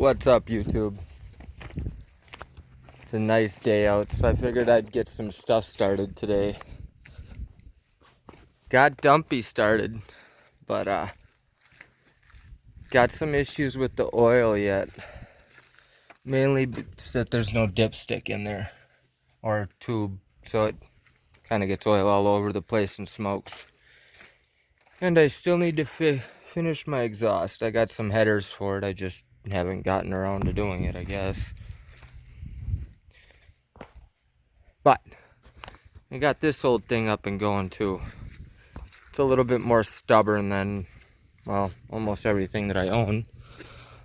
What's up, YouTube? It's a nice day out, so I figured I'd get some stuff started today. Got Dumpy started, but got some issues with the oil yet. Mainly it's that there's no dipstick in there, or tube, so it kind of gets oil all over the place and smokes. And I still need to finish my exhaust. I got some headers for it, I just haven't gotten around to doing it, I guess. But I got this old thing up and going too. It's a little bit more stubborn than, well, almost everything that I own.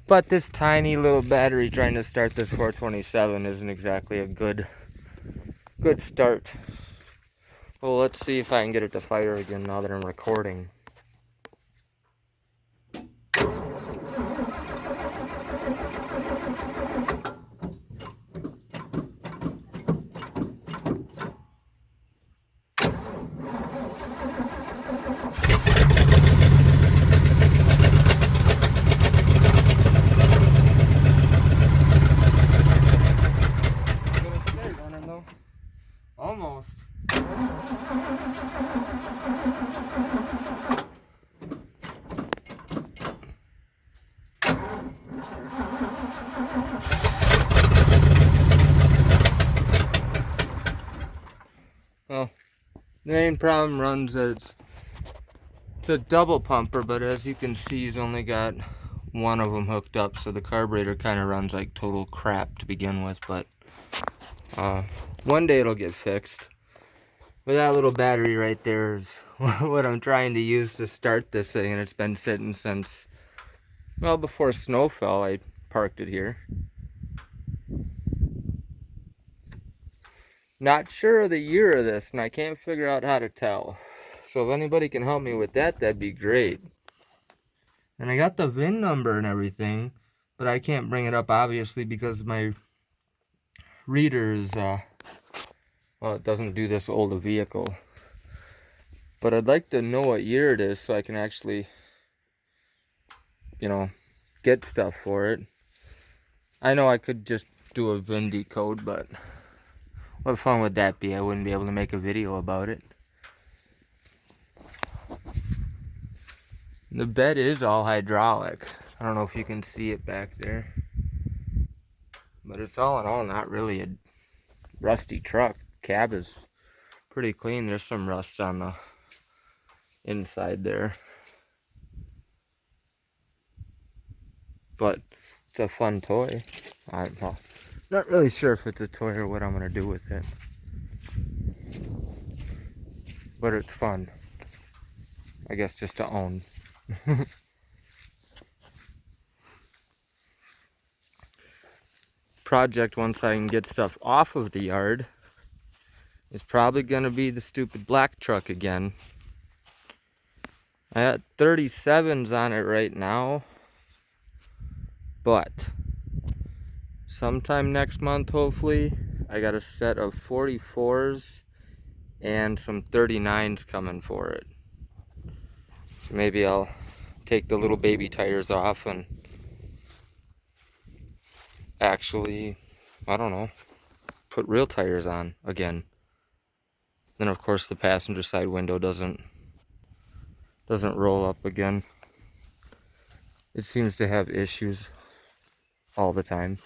But this tiny little battery trying to start this 427 isn't exactly a good start. Well, let's see if I can get it to fire again now that I'm recording. Almost. Well, the main problem runs that it's a double pumper, but as you can see, he's only got one of them hooked up, so the carburetor kind of runs like total crap to begin with, but one day it'll get fixed. But that little battery right there is what I'm trying to use to start this thing, and it's been sitting since, well, before snow fell. I parked it here. Not sure of the year of this, and I can't figure out how to tell. So if anybody can help me with that, that'd be great. And I got the VIN number and everything, but I can't bring it up, obviously, because my reader is, well, it doesn't do this old a vehicle. But I'd like to know what year it is so I can actually, you know, get stuff for it. I know I could just do a VIN decode, but what fun would that be? I wouldn't be able to make a video about it. The bed is all hydraulic. I don't know if you can see it back there. But it's all in all not really a rusty truck. Cab is pretty clean. There's some rust on the inside there. But it's a fun toy. I'm not really sure if it's a toy or what I'm going to do with it. But it's fun. I guess just to own. Project, once I can get stuff off of the yard, is probably gonna be the stupid black truck again. I got 37s on it right now, but sometime next month, hopefully, I got a set of 44s and some 39s coming for it. So maybe I'll take the little baby tires off and actually, I don't know, put real tires on again. Then of course the passenger side window doesn't roll up again. It seems to have issues all the time.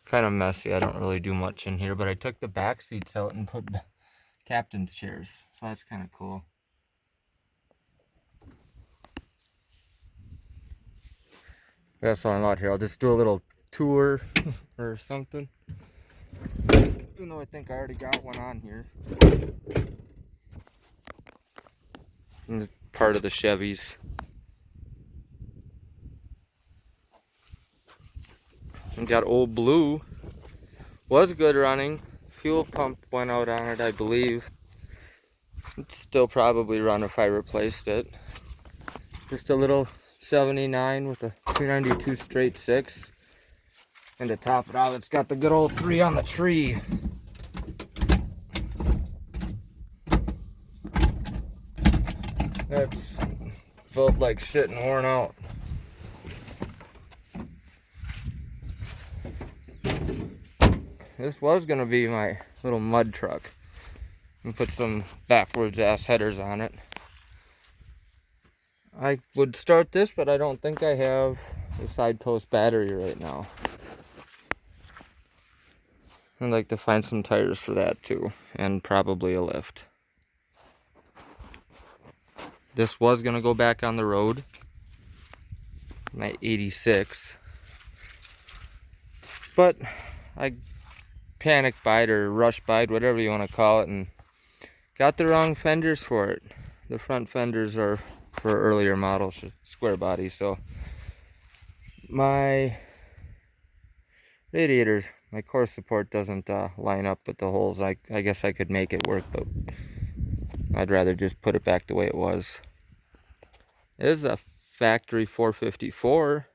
Kind of messy. I don't really do much in here, but I took the back seats out and put captain's chairs, so that's kind of cool. That's why I'm out here. I'll just do a little tour or something. Even though I think I already got one on here. And part of the Chevys. And got old blue. Was good running. Fuel pump went out on it, I believe. It'd still probably run if I replaced it. Just a little 79 with a 292 straight 6. And to top it off, it's got the good old 3 on the tree. That's felt like shit and worn out. This was gonna be my little mud truck. And put some backwards ass headers on it. I would start this, but I don't think I have the side post battery right now. I'd like to find some tires for that too, and probably a lift. This was gonna go back on the road, my 86, but I panic buyed or rush buyed, whatever you want to call it, and got the wrong fenders for it. The front fenders are for earlier models, square body, so my radiators, my core support doesn't line up with the holes. I guess I could make it work, but I'd rather just put it back the way it was. It is a factory 454.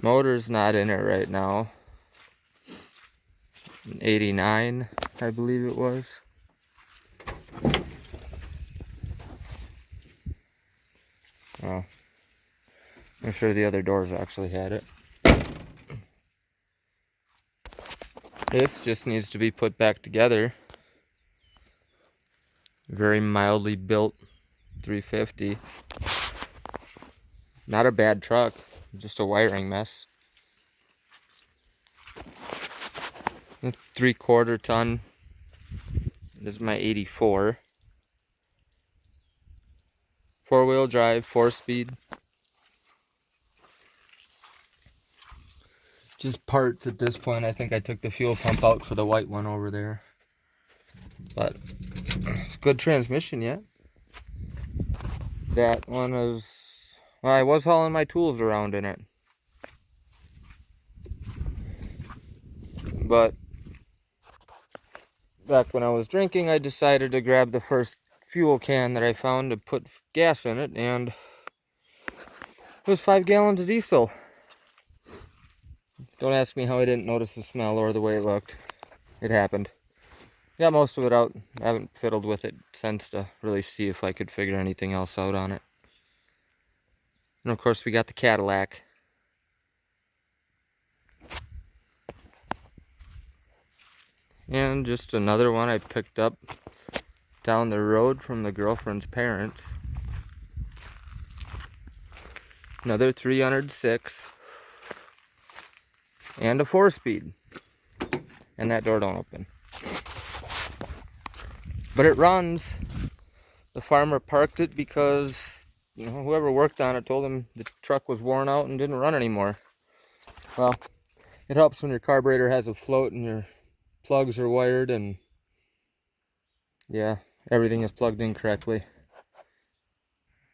Motor's not in it right now. 89, I believe it was. Oh, I'm sure the other doors actually had it. This just needs to be put back together. Very mildly built 350. Not a bad truck, just a wiring mess. A 3/4 ton. This is my 84. 4-wheel drive, 4-speed. Just parts at this point. I think I took the fuel pump out for the white one over there. But it's a good transmission yet. That one is, well, I was hauling my tools around in it. But back when I was drinking, I decided to grab the first fuel can that I found to put gas in it, and it was 5 gallons of diesel. Don't ask me how I didn't notice the smell or the way it looked. It happened. Got most of it out. I haven't fiddled with it since to really see if I could figure anything else out on it. And of course we got the Cadillac. And just another one I picked up down the road from the girlfriend's parents. Another 306. And a 4-speed. And that door don't open. But it runs. The farmer parked it because, you know, whoever worked on it told him the truck was worn out and didn't run anymore. Well, it helps when your carburetor has a float and your plugs are wired and, yeah, everything is plugged in correctly.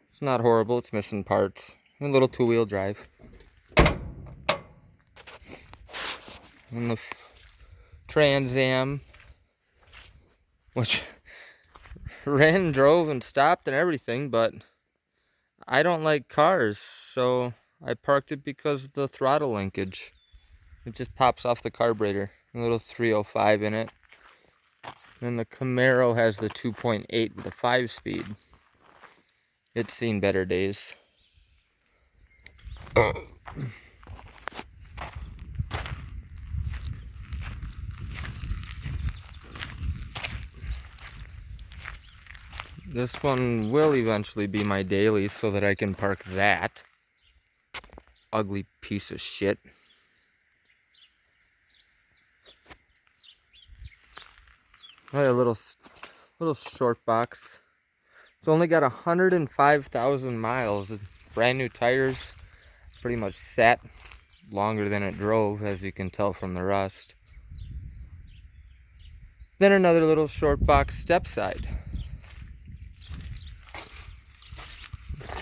It's not horrible. It's missing parts. A little 2-wheel drive. And the Trans Am, which ran, drove, and stopped and everything, but I don't like cars, so I parked it because of the throttle linkage. It just pops off the carburetor. A little 305 in it. And the Camaro has the 2.8 with the 5-speed. It's seen better days. This one will eventually be my daily so that I can park that ugly piece of shit. I had a little short box. It's only got 105,000 miles. Brand new tires. Pretty much sat longer than it drove, as you can tell from the rust. Then another little short box step side,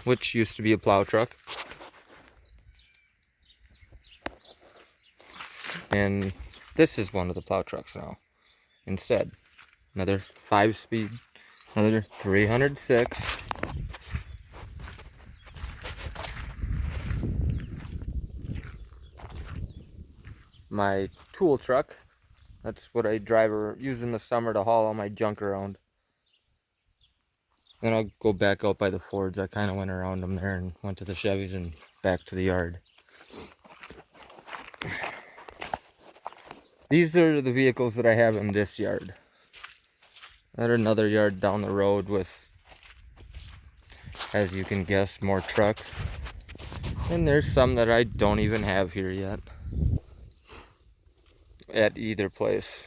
which used to be a plow truck. And this is one of the plow trucks now. Instead, another 5-speed, another 306. My tool truck. That's what I use in the summer to haul all my junk around. Then I'll go back out by the Fords. I kind of went around them there and went to the Chevys and back to the yard. These are the vehicles that I have in this yard. I had another yard down the road with, as you can guess, more trucks. And there's some that I don't even have here yet. At either place.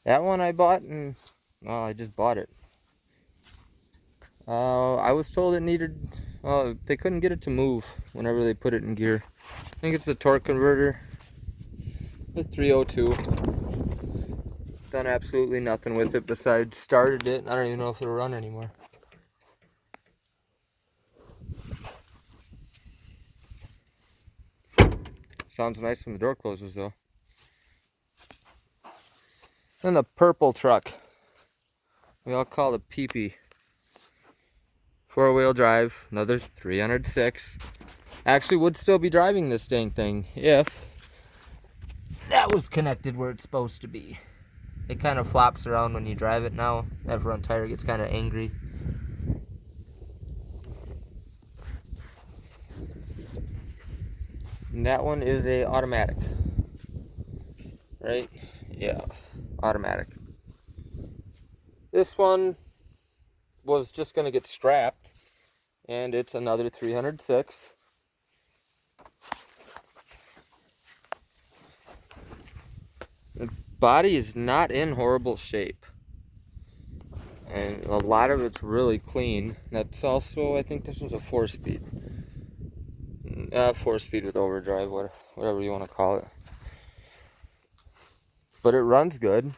That one I bought and, well, I just bought it. I was told it needed, they couldn't get it to move whenever they put it in gear. I think it's the torque converter. The 302. Done absolutely nothing with it besides started it. I don't even know if it'll run anymore. Sounds nice when the door closes though. Then the purple truck. We all call it Pee-Pee. 4-wheel drive, another 306. Actually would still be driving this dang thing if that was connected where it's supposed to be. It kind of flops around when you drive it now. That front tire gets kind of angry. And that one is a automatic. Right? Yeah, automatic. This one was just going to get scrapped, and it's another 306. The body is not in horrible shape, and a lot of it's really clean. That's also, I think this was a 4-speed. 4-speed with overdrive, whatever you want to call it. But it runs good.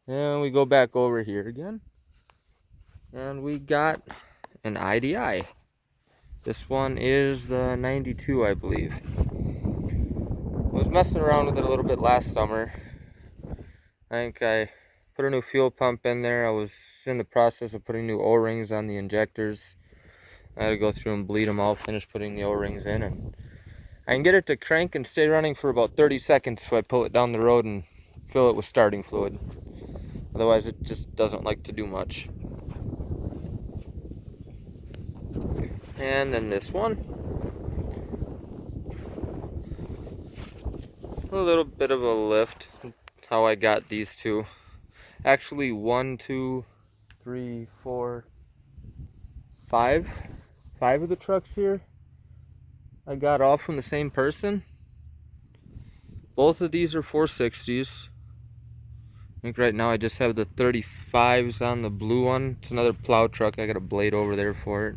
And we go back over here again, and we got an IDI. This one is the 92, I believe. I was messing around with it a little bit last summer. I think I put a new fuel pump in there. I was in the process of putting new O-rings on the injectors. I had to go through and bleed them all, finish putting the O-rings in, and I can get it to crank and stay running for about 30 seconds if I pull it down the road and fill it with starting fluid. Otherwise it just doesn't like to do much. And then this one, a little bit of a lift. How I got these two. Actually 1, 2, 3, 4, 5 of the trucks here I got all from the same person. Both of these are 460s. I think right now I just have the 35s on the blue one. It's another plow truck. I got a blade over there for it.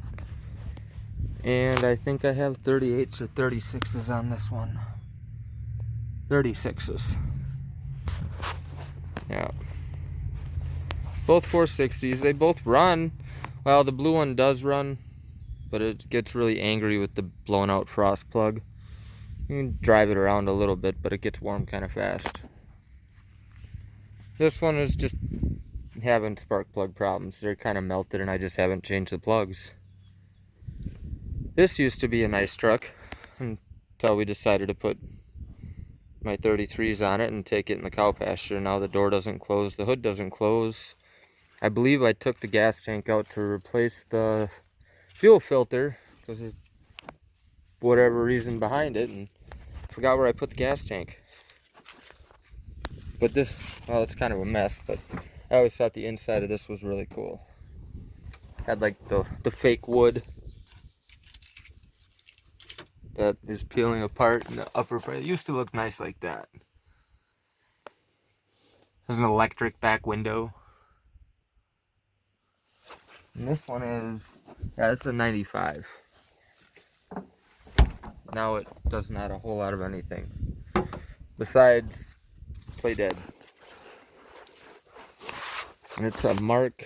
And I think I have 38s or 36s on this one. 36s. Yeah. Both 460s. They both run. Well, the blue one does run, but it gets really angry with the blown out frost plug. You can drive it around a little bit, but it gets warm kind of fast. This one is just having spark plug problems. They're kind of melted and I just haven't changed the plugs. This used to be a nice truck until we decided to put my 33s on it and take it in the cow pasture. Now the door doesn't close, the hood doesn't close. I believe I took the gas tank out to replace the fuel filter because of whatever reason behind it, and forgot where I put the gas tank. But this, well, it's kind of a mess, but I always thought the inside of this was really cool. Had like the fake wood that is peeling apart in the upper part. It used to look nice like that. There's an electric back window. And this one is, yeah, it's a 95. Now it does not a whole lot of anything besides play dead. And it's a Mark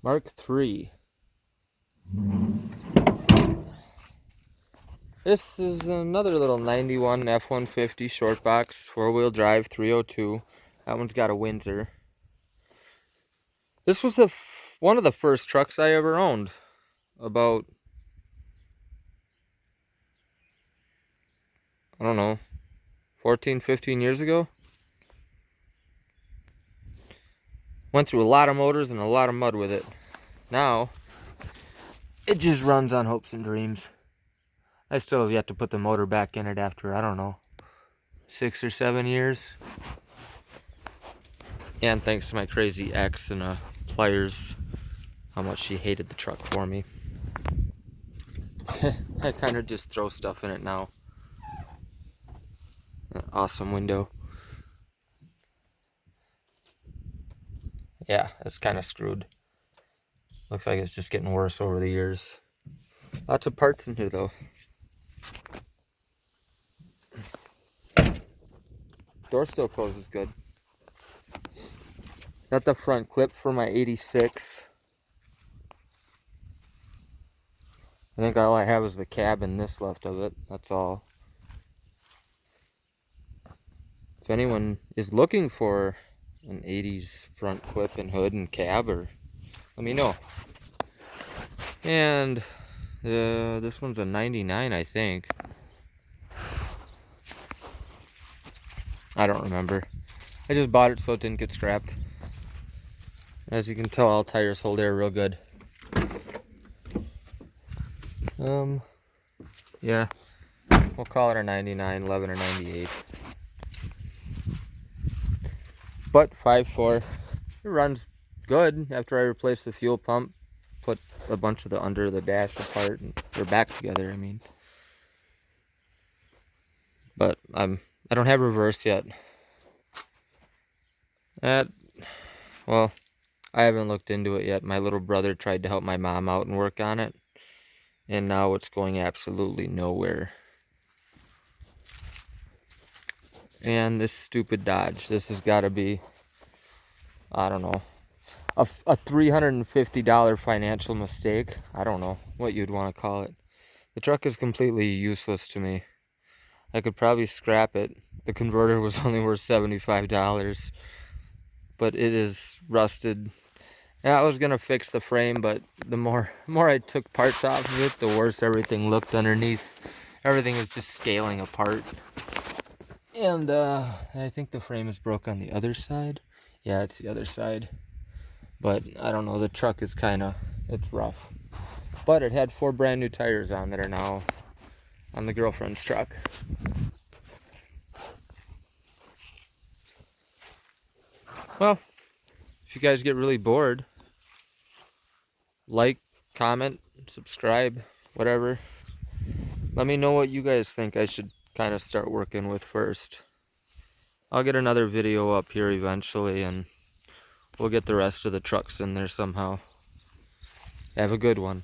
III. This is another little 91 F-150 short box, 4-wheel drive, 302. That one's got a Windsor. This was one of the first trucks I ever owned. About, I don't know, 14, 15 years ago. Went through a lot of motors and a lot of mud with it. Now, it just runs on hopes and dreams. I still have yet to put the motor back in it after, I don't know, 6 or 7 years. And thanks to my crazy ex and pliers, how much she hated the truck for me. I kind of just throw stuff in it now. An awesome window. Yeah, it's kind of screwed. Looks like it's just getting worse over the years. Lots of parts in here though. Door still closes good. Got the front clip for my 86. I think all I have is the cab and this left of it. That's all. If anyone is looking for an 80s front clip and hood and cab, or let me know. And this one's a 99, I think. I don't remember. I just bought it so it didn't get scrapped. As you can tell, all tires hold air real good. Yeah, we'll call it a 99, 11 or 98. But 5.4, it runs good. After I replaced the fuel pump, put a bunch of the under the dash apart, and they're back together, I mean. But I don't have reverse yet. Well, I haven't looked into it yet. My little brother tried to help my mom out and work on it, and now it's going absolutely nowhere. And this stupid Dodge, this has got to be, I don't know, a $350 financial mistake. I don't know what you'd want to call it. The truck is completely useless to me. I could probably scrap it. The converter was only worth $75, but it is rusted. And I was gonna fix the frame, but the more I took parts off of it, the worse everything looked underneath. Everything is just scaling apart. And I think the frame is broke on the other side. Yeah, it's the other side. But I don't know, the truck is it's rough. But it had 4 brand new tires on that are now on the girlfriend's truck. Well, if you guys get really bored, like, comment, subscribe, whatever. Let me know what you guys think I should kind of start working with first. I'll get another video up here eventually, and we'll get the rest of the trucks in there somehow. Have a good one.